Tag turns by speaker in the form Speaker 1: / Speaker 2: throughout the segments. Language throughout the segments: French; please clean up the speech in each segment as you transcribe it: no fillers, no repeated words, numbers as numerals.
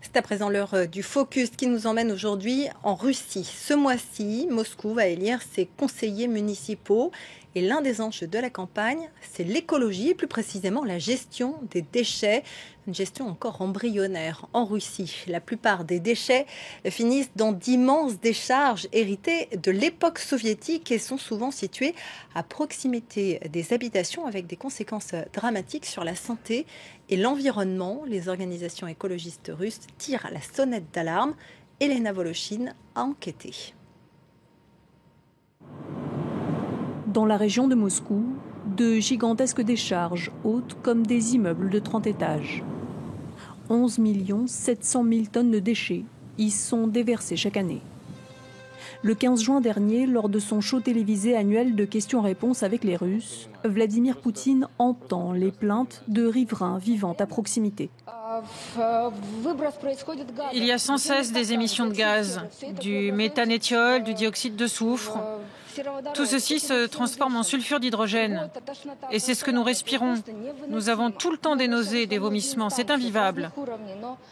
Speaker 1: C'est à présent l'heure du focus qui nous emmène aujourd'hui en Russie. Ce mois-ci, Moscou va élire ses conseillers municipaux. Et l'un des enjeux de la campagne, c'est l'écologie, et plus précisément la gestion des déchets. Une gestion encore embryonnaire en Russie. La plupart des déchets finissent dans d'immenses décharges héritées de l'époque soviétique et sont souvent situées à proximité des habitations avec des conséquences dramatiques sur la santé et l'environnement. Les organisations écologistes russes tirent la sonnette d'alarme. Elena Volochine a enquêté.
Speaker 2: Dans la région de Moscou, de gigantesques décharges hautes comme des immeubles de 30 étages. 11 700 000 tonnes de déchets y sont déversées chaque année. Le 15 juin dernier, lors de son show télévisé annuel de questions-réponses avec les Russes, Vladimir Poutine entend les plaintes de riverains vivant à proximité.
Speaker 3: Il y a sans cesse des émissions de gaz, du méthanétiol, du dioxyde de soufre. Tout ceci se transforme en sulfure d'hydrogène. Et c'est ce que nous respirons. Nous avons tout le temps des nausées, des vomissements. C'est invivable.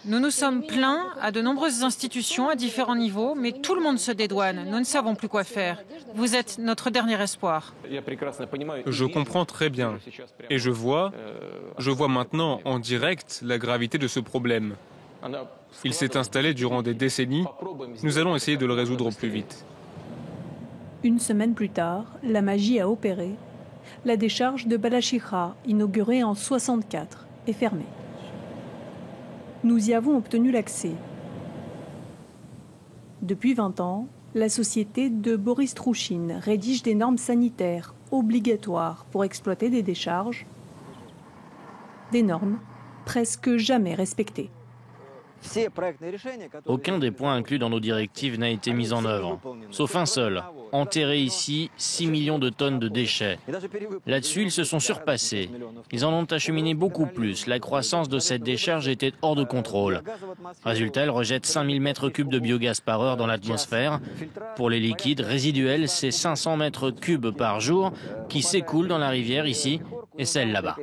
Speaker 3: Nous nous sommes plaints à de nombreuses institutions à différents niveaux, mais tout le monde se dédouane. Nous ne savons plus quoi faire. Vous êtes notre dernier espoir.
Speaker 4: Je comprends très bien. Et je vois maintenant en direct la gravité de ce problème. Il s'est installé durant des décennies. Nous allons essayer de le résoudre au plus vite.
Speaker 2: Une semaine plus tard, la magie a opéré. La décharge de Balachikha, inaugurée en 1964, est fermée. Nous y avons obtenu l'accès. Depuis 20 ans, la société de Boris Trouchine rédige des normes sanitaires obligatoires pour exploiter des décharges. Des normes presque jamais respectées.
Speaker 5: Aucun des points inclus dans nos directives n'a été mis en œuvre, sauf un seul, enterrer ici 6 millions de tonnes de déchets. Là-dessus, ils se sont surpassés. Ils en ont acheminé beaucoup plus. La croissance de cette décharge était hors de contrôle. Résultat, elle rejette 5000 mètres cubes de biogaz par heure dans l'atmosphère. Pour les liquides résiduels, c'est 500 mètres cubes par jour qui s'écoulent dans la rivière ici et celle là-bas.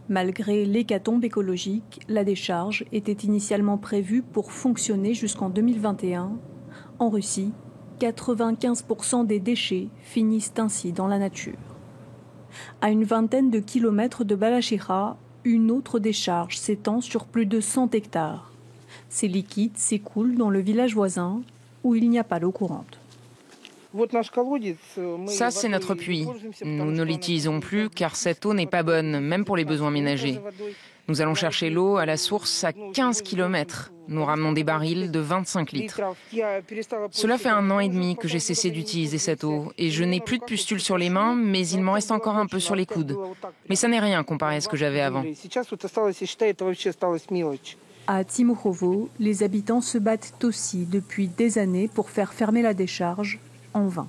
Speaker 2: Malgré l'hécatombe écologique, la décharge était initialement prévue pour fonctionner jusqu'en 2021. En Russie, 95% des déchets finissent ainsi dans la nature. À une vingtaine de kilomètres de Balachikha, une autre décharge s'étend sur plus de 100 hectares. Ces liquides s'écoulent dans le village voisin où il n'y a pas d'eau courante.
Speaker 6: Ça, c'est notre puits. Nous ne l'utilisons plus car cette eau n'est pas bonne, même pour les besoins ménagers. Nous allons chercher l'eau à la source à 15 km. Nous ramenons des barils de 25 litres. Cela fait 1 an et demi que j'ai cessé d'utiliser cette eau et je n'ai plus de pustules sur les mains, mais il m'en reste encore un peu sur les coudes. Mais ça n'est rien comparé à ce que j'avais avant.
Speaker 2: À Timokhovo, les habitants se battent aussi depuis des années pour faire fermer la décharge. En vain.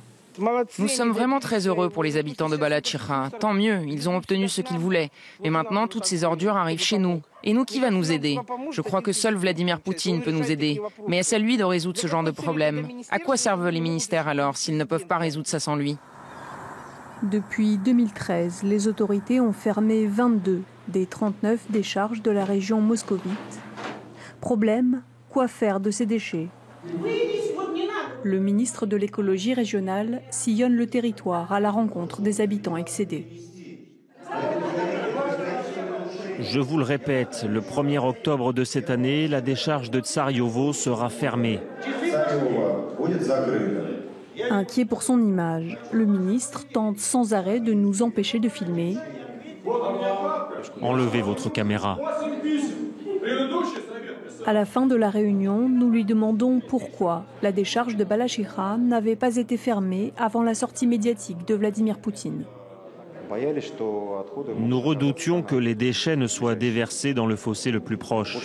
Speaker 6: Nous sommes vraiment très heureux pour les habitants de Balachikha. Tant mieux, ils ont obtenu ce qu'ils voulaient. Mais maintenant, toutes ces ordures arrivent chez nous. Et nous, qui va nous aider? Je crois que seul Vladimir Poutine peut nous aider. Mais est-ce à lui de résoudre ce genre de problème? À quoi servent les ministères alors, s'ils ne peuvent pas résoudre ça sans lui?
Speaker 2: Depuis 2013, les autorités ont fermé 22 des 39 décharges de la région moscovite. Problème, quoi faire de ces déchets? Le ministre de l'écologie régionale sillonne le territoire à la rencontre des habitants excédés.
Speaker 7: Je vous le répète, le 1er octobre de cette année, la décharge de Tsaryovo sera fermée.
Speaker 2: Inquiet pour son image, le ministre tente sans arrêt de nous empêcher de filmer.
Speaker 7: Enlevez votre caméra.
Speaker 2: À la fin de la réunion, nous lui demandons pourquoi la décharge de Balachikha n'avait pas été fermée avant la sortie médiatique de Vladimir Poutine.
Speaker 7: Nous redoutions que les déchets ne soient déversés dans le fossé le plus proche.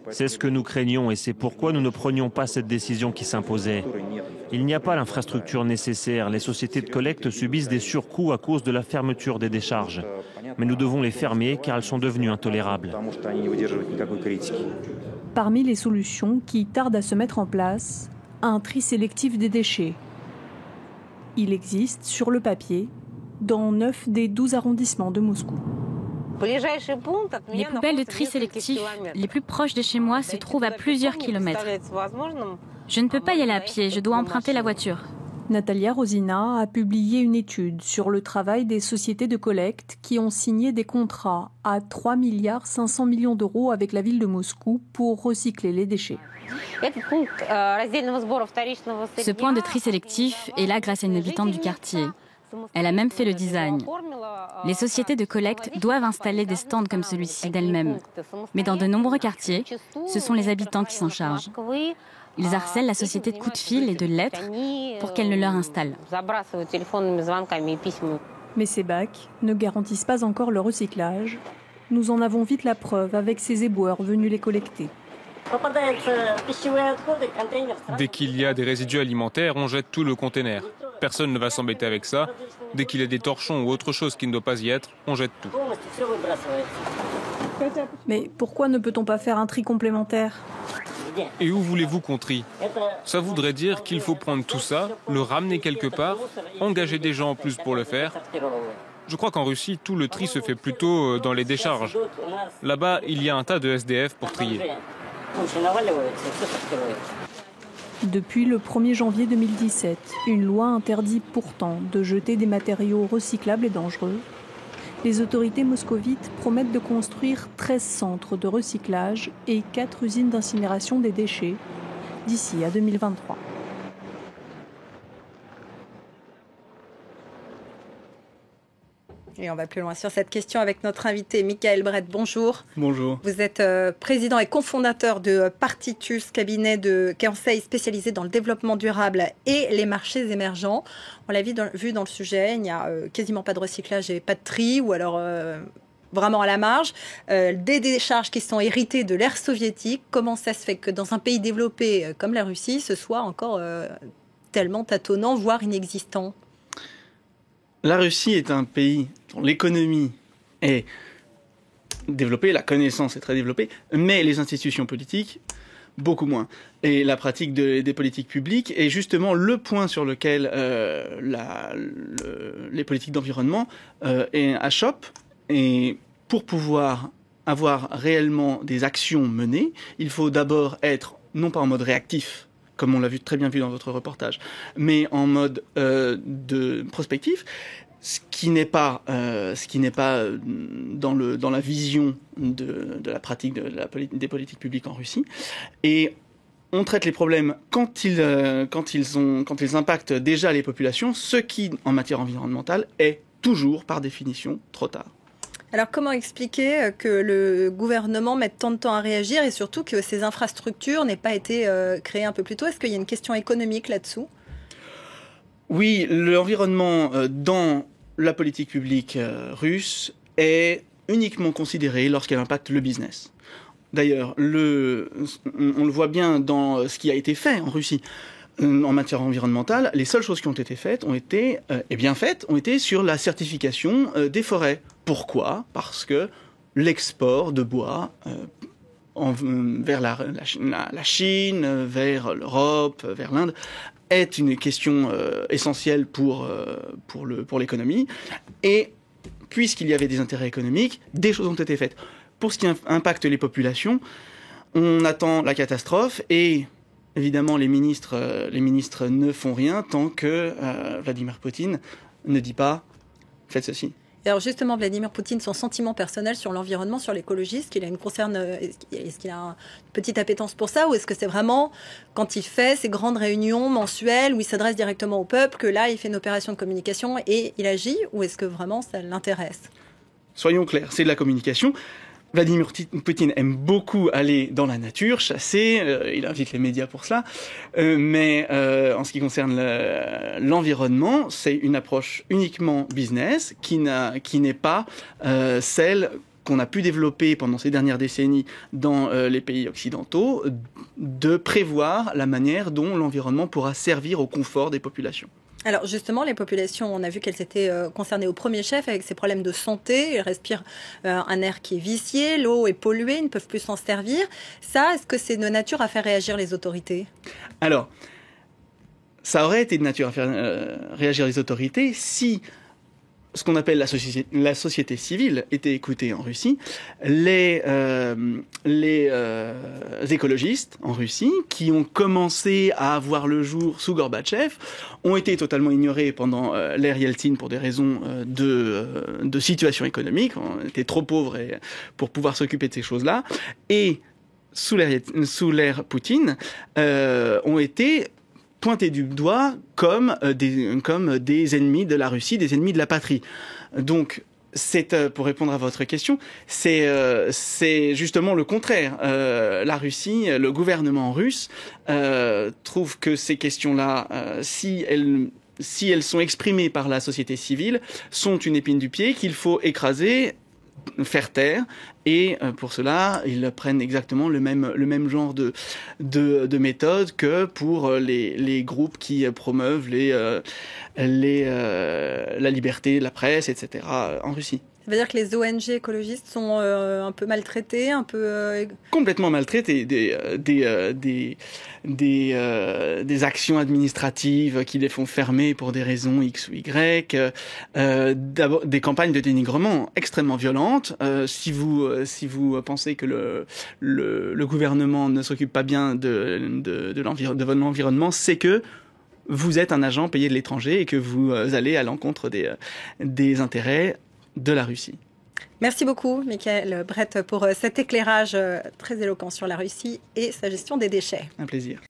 Speaker 7: C'est ce que nous craignions et c'est pourquoi nous ne prenions pas cette décision qui s'imposait. Il n'y a pas l'infrastructure nécessaire. Les sociétés de collecte subissent des surcoûts à cause de la fermeture des décharges. Mais nous devons les fermer car elles sont devenues intolérables.
Speaker 2: Parmi les solutions qui tardent à se mettre en place, un tri sélectif des déchets. Il existe sur le papier dans 9 des 12 arrondissements de Moscou.
Speaker 8: Les poubelles de tri sélectif les plus proches de chez moi se trouvent à plusieurs kilomètres. Je ne peux pas y aller à pied, je dois emprunter la voiture.
Speaker 2: Natalia Rosina a publié une étude sur le travail des sociétés de collecte qui ont signé des contrats à 3,5 milliards d'euros avec la ville de Moscou pour recycler les déchets.
Speaker 8: Ce point de tri sélectif est là grâce à une habitante du quartier. Elle a même fait le design. Les sociétés de collecte doivent installer des stands comme celui-ci d'elles-mêmes. Mais dans de nombreux quartiers, ce sont les habitants qui s'en chargent. Ils harcèlent la société de coups de fil et de lettres pour qu'elle ne leur installe.
Speaker 2: Mais ces bacs ne garantissent pas encore le recyclage. Nous en avons vite la preuve avec ces éboueurs venus les collecter.
Speaker 4: Dès qu'il y a des résidus alimentaires, on jette tout le container. Personne ne va s'embêter avec ça. Dès qu'il y a des torchons ou autre chose qui ne doit pas y être, on jette tout.
Speaker 2: Mais pourquoi ne peut-on pas faire un tri complémentaire ?
Speaker 4: Et où voulez-vous qu'on trie? Ça voudrait dire qu'il faut prendre tout ça, le ramener quelque part, engager des gens en plus pour le faire. Je crois qu'en Russie, tout le tri se fait plutôt dans les décharges. Là-bas, il y a un tas de SDF pour trier.
Speaker 2: Depuis le 1er janvier 2017, une loi interdit pourtant de jeter des matériaux recyclables et dangereux. Les autorités moscovites promettent de construire 13 centres de recyclage et 4 usines d'incinération des déchets d'ici à 2023.
Speaker 1: Et on va plus loin sur cette question avec notre invité Michael Brett. Bonjour.
Speaker 9: Bonjour.
Speaker 1: Vous êtes président et cofondateur de Partitus, cabinet de conseil spécialisé dans le développement durable et les marchés émergents. On l'a vu dans le sujet, il n'y a quasiment pas de recyclage et pas de tri, ou alors vraiment à la marge. Des décharges qui sont héritées de l'ère soviétique. Comment ça se fait que dans un pays développé comme la Russie, ce soit encore tellement tâtonnant, voire inexistant ?
Speaker 9: La Russie est un pays dont l'économie est développée, la connaissance est très développée, mais les institutions politiques, beaucoup moins. Et la pratique des politiques publiques est justement le point sur lequel les politiques d'environnement achoppent. Et pour pouvoir avoir réellement des actions menées, il faut d'abord être, non pas en mode réactif, comme on l'a très bien vu dans votre reportage, mais en mode de prospectif, ce qui n'est pas dans la vision de la pratique des politiques publiques en Russie. Et on traite les problèmes quand ils impactent déjà les populations, ce qui, en matière environnementale, est toujours, par définition, trop tard.
Speaker 1: Alors comment expliquer que le gouvernement mette tant de temps à réagir et surtout que ces infrastructures n'aient pas été créées un peu plus tôt? Est-ce qu'il y a une question économique là-dessous?
Speaker 9: Oui, l'environnement dans la politique publique russe est uniquement considéré lorsqu'elle impacte le business. D'ailleurs, on le voit bien dans ce qui a été fait en Russie. En matière environnementale, les seules choses qui ont été faites ont été sur la certification des forêts. Pourquoi ? Parce que l'export de bois vers la Chine, vers l'Europe, vers l'Inde, est une question essentielle pour l'économie. Et puisqu'il y avait des intérêts économiques, des choses ont été faites. Pour ce qui impacte les populations, on attend la catastrophe et évidemment, les ministres ne font rien tant que Vladimir Poutine ne dit pas « faites ceci ».
Speaker 1: Alors justement, Vladimir Poutine, son sentiment personnel sur l'environnement, sur l'écologie, est-ce qu'il a une petite appétence pour ça, ou est-ce que c'est vraiment quand il fait ces grandes réunions mensuelles où il s'adresse directement au peuple, que là, il fait une opération de communication et il agit, ou est-ce que vraiment ça l'intéresse ?
Speaker 9: Soyons clairs, c'est de la communication. Vladimir Poutine aime beaucoup aller dans la nature, chasser, il invite les médias pour cela, mais en ce qui concerne l'environnement, c'est une approche uniquement business qui n'est pas celle qu'on a pu développer pendant ces dernières décennies dans les pays occidentaux, de prévoir la manière dont l'environnement pourra servir au confort des populations.
Speaker 1: Alors justement, les populations, on a vu qu'elles étaient concernées au premier chef avec ces problèmes de santé. Elles respirent un air qui est vicié, l'eau est polluée, ils ne peuvent plus s'en servir. Ça, est-ce que c'est de nature à faire réagir les autorités ?
Speaker 9: Alors, ça aurait été de nature à faire réagir les autorités si ce qu'on appelle la société civile était écoutée en Russie. Les écologistes en Russie, qui ont commencé à voir le jour sous Gorbatchev, ont été totalement ignorés pendant l'ère Yeltsin pour des raisons de situation économique. On était trop pauvres pour pouvoir s'occuper de ces choses-là. Et sous l'ère Poutine, ont été pointés du doigt comme des ennemis de la Russie, des ennemis de la patrie. Donc, pour répondre à votre question, c'est justement le contraire. La Russie, le gouvernement russe, trouve que ces questions-là, si elles sont exprimées par la société civile, sont une épine du pied qu'il faut écraser, faire taire, et pour cela, ils prennent exactement le même genre de méthode que pour les groupes qui promeuvent la liberté de la presse, etc. en Russie.
Speaker 1: Ça veut dire que les ONG écologistes sont un peu maltraitées, un peu...
Speaker 9: Complètement maltraitées. Des actions administratives qui les font fermer pour des raisons X ou Y. D'abord, des campagnes de dénigrement extrêmement violentes. Si vous pensez que le gouvernement ne s'occupe pas bien de votre environnement, c'est que vous êtes un agent payé de l'étranger et que vous allez à l'encontre des intérêts de la Russie.
Speaker 1: Merci beaucoup, Michael Brett, pour cet éclairage très éloquent sur la Russie et sa gestion des déchets.
Speaker 9: Un plaisir.